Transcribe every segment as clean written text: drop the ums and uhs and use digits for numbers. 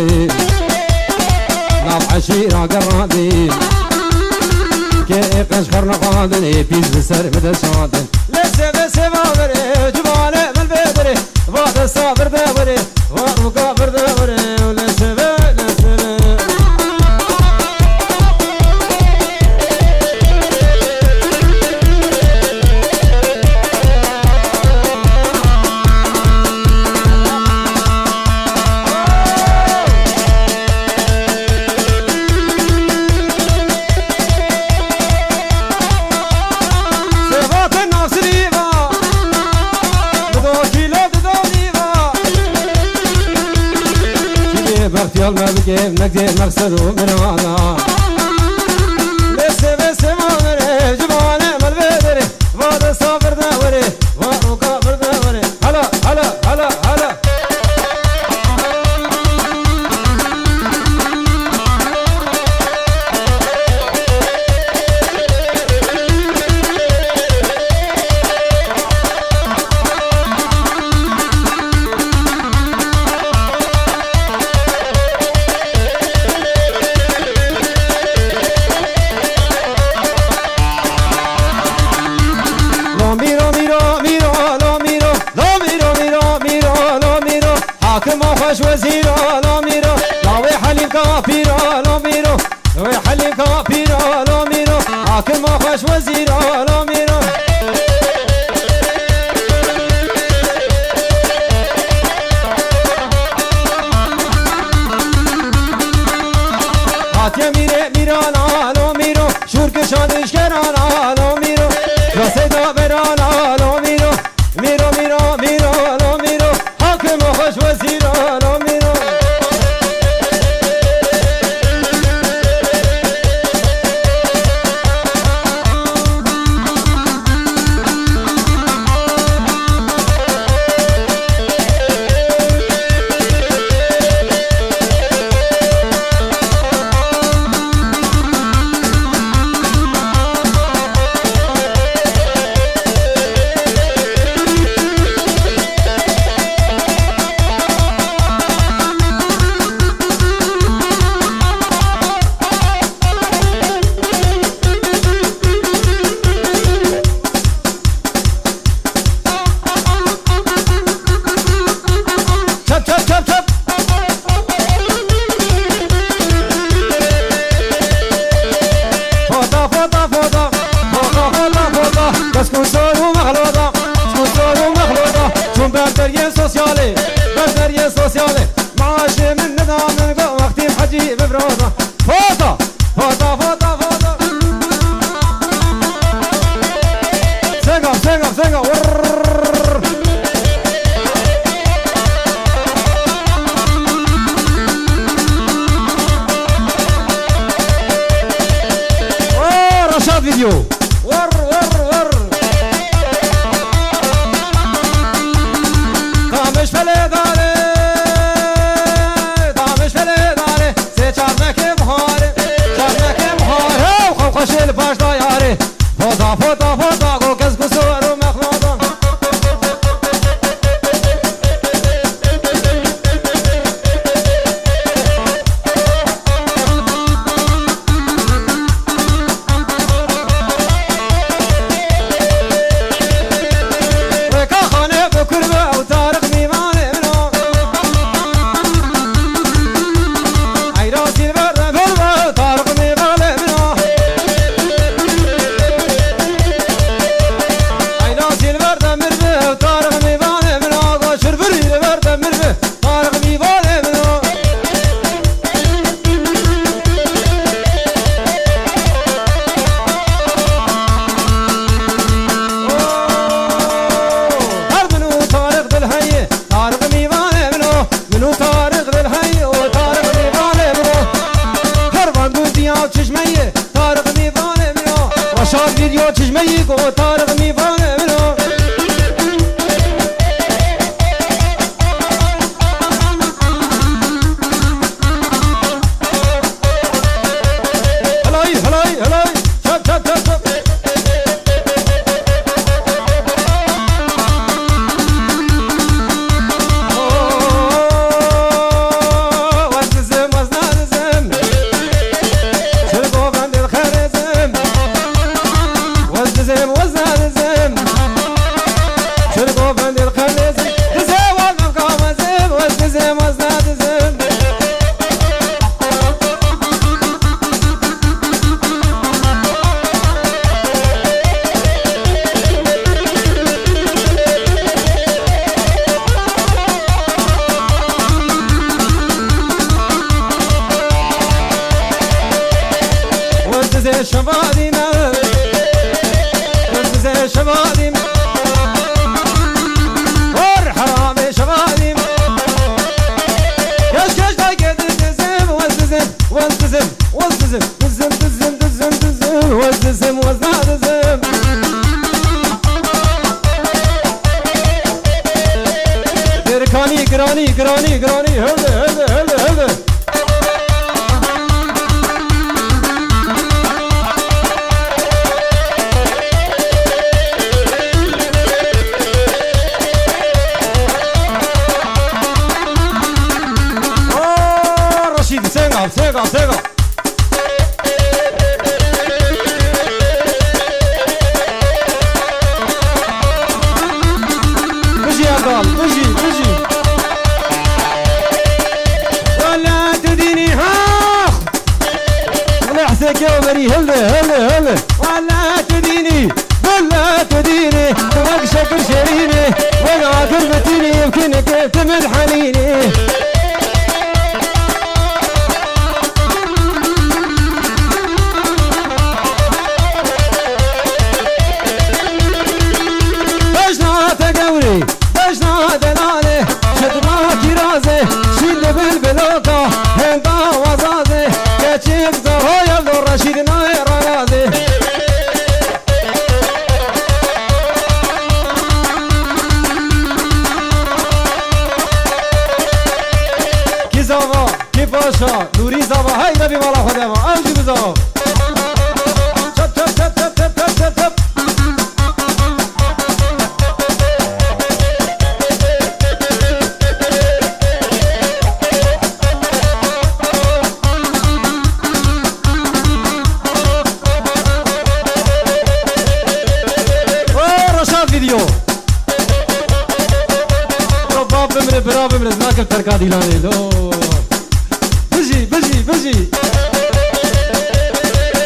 قرابي ناف عشيرة قرابي كي قشخر نقادني بيز بسر مدى شادن لسه بس بابري جبالي من بدري بعد الصابر دابري ومقابر دابري ولسه يال ما بكيف نقدي مقصد ومرانا لسه بس ما مري جبالي مال بدري بعد الصبر دوري ومقابر دوري هلا هلا هلا هلا خوش وزيرو لو ميرو لاوي حليم كابيرو لو ميرو لاوي حليم كابيرو لو ميرو حاكم خوش وزيرو لو ميرو هاتيا ميري ميرانا لو ميرو شورك شادش كرانا لو ميرو رسيدا برانا لو ميرو ميرو ميرو ميرو لو ميرو حاكم خوش وزيرو لو ميرو فيديو ور ور ور دامش فله داره دامش فله داره سه چارنک بهاره چارنک بهاره خو خوشل باش دایاره فودا فودا فودا گو کس گسورو مخلودا فيديو تجمعي قو طارق ميفانه منو هلاي هلاي هلاي شب شب شب شب ورد شبادينا وززة شبادينا ور حرام شبادينا كش كش باقي دزم وززم وززم وززم دزم دزم دزم دزم وززم وزنا دزم دركاني قراني قراني قراني هلا هلا هلا هلا سيقع سيقع بجي يا قال بجي بجي ولا تديني هاخ ولا حسيك يا بري هلا هلا هلا ولا تديني ولا تديني ولا شكر شريني ولا كلمتيني يمكنك تمد حنيني بجنا دلالي شدنا كرازي شيل بالبلوكا هندا وزازي كتشيك زهايا لو رشيدنا رغازي كي زاوا كي باشا نوري زاوا هاي نبي مالا خدما اوجي بزاوا شب شب شب شب شب شب شب برافو من زناك التركة ديلاني لو بجي بجي بجي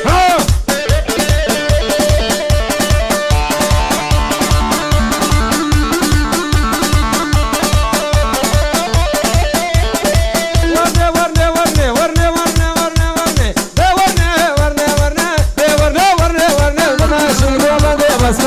ها ورني ورني ورني ورني ورني ورني ورني ده ورني ورني ورني ده ورني ورني ورني وما شنو ما ده بس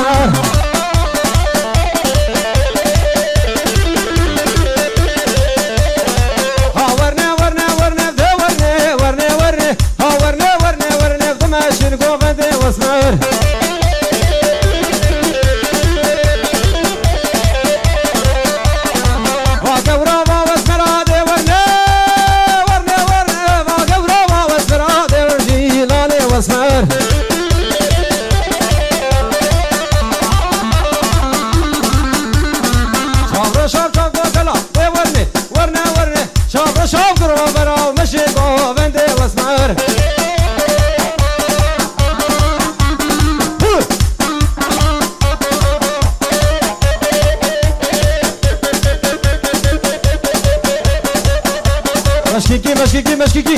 مشكيكي مشكيكي مشكيكي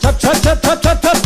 شب شب شب شب شب شب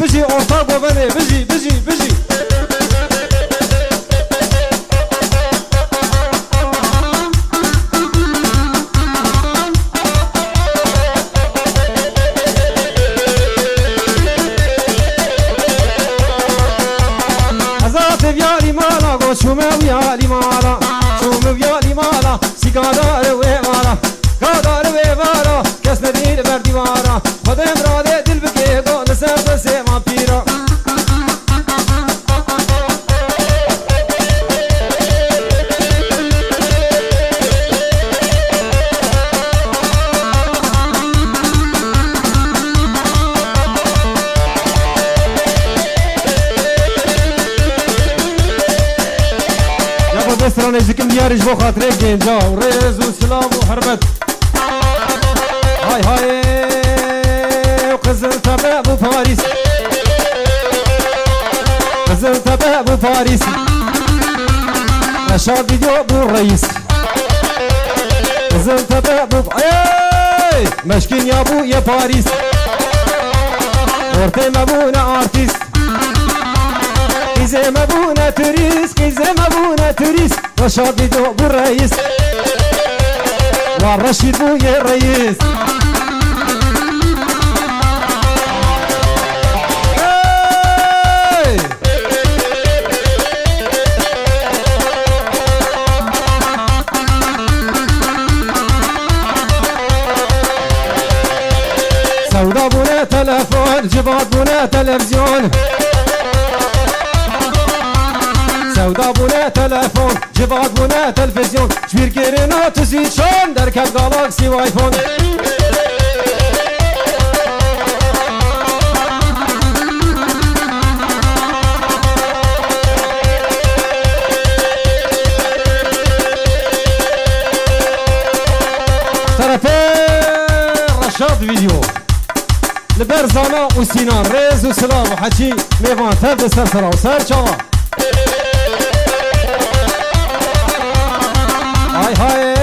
بجي ortak babanı بجي بجي بجي Azat vyali mala go şume vyali mala şume vyali mala sikadar ve mala kadar ve mala kesne değil verdi mala Khodem rade dil bike go nasab se ma pira را نزدیکم دیارش با خاطره گنجا و رز و سلام و حرمت های های و قزل تبع بو پاریس قزل تبع بو پاریس نشاد ویدیو بو رئیس قزل تبع بو مشکین یا بو یا پاریس ورته مبونه آرتیست قیزه مبونه توریست قیزه مبونه توریست نشاد ویدیو بو رئیس و رشید بو یا رئیس سودا بونه تلفون جبات بونه تلفزيون سودا بونه تلفون جبات بونه تلفزيون جبير كيرنا تزيد شون دركب جالاكسي وايفون طرفين رشاد فيديو لبرزانا و سینان رز و سلام و حچی میوان تب سر سرا و سر چاوا های های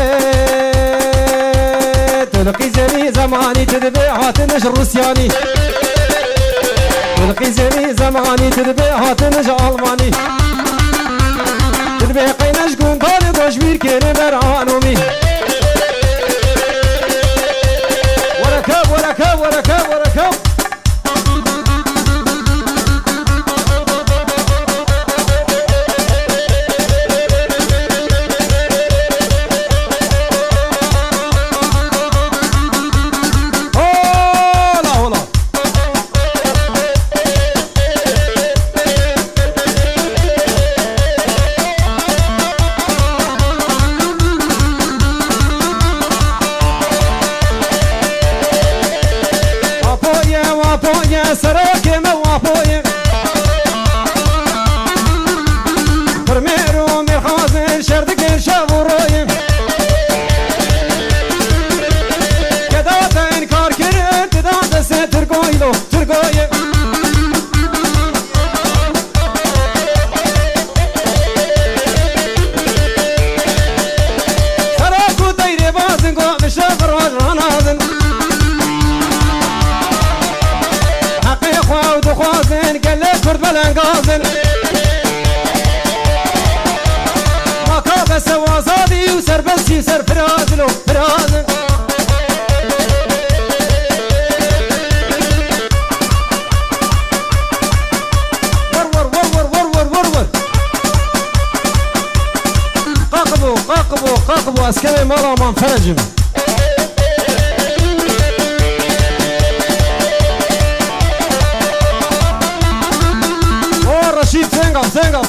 تلقی زمین زمانی تدبه هاتنش روسیانی تلقی زمین زمانی تدبه هاتنش آلمانی تدبه قینش گونکان گوشبیر کنه برانومی ورکب ورکب ورکب ورکب سراكي موافوي فرميرو مرخازن شردك شابوروي كدات انكار كرت دات سترقويلو ترقوي سراكو دايري بازن قوم الشفر رانازن خوازن گله کرد بلنگازن ماکا بس وازادی و سربستی سرفرازلو فرازن ور ور ور ور ور ور ور قاقبو قاقبو قاقبو اسکوی مالا من فرجم رشید سنگا سنگا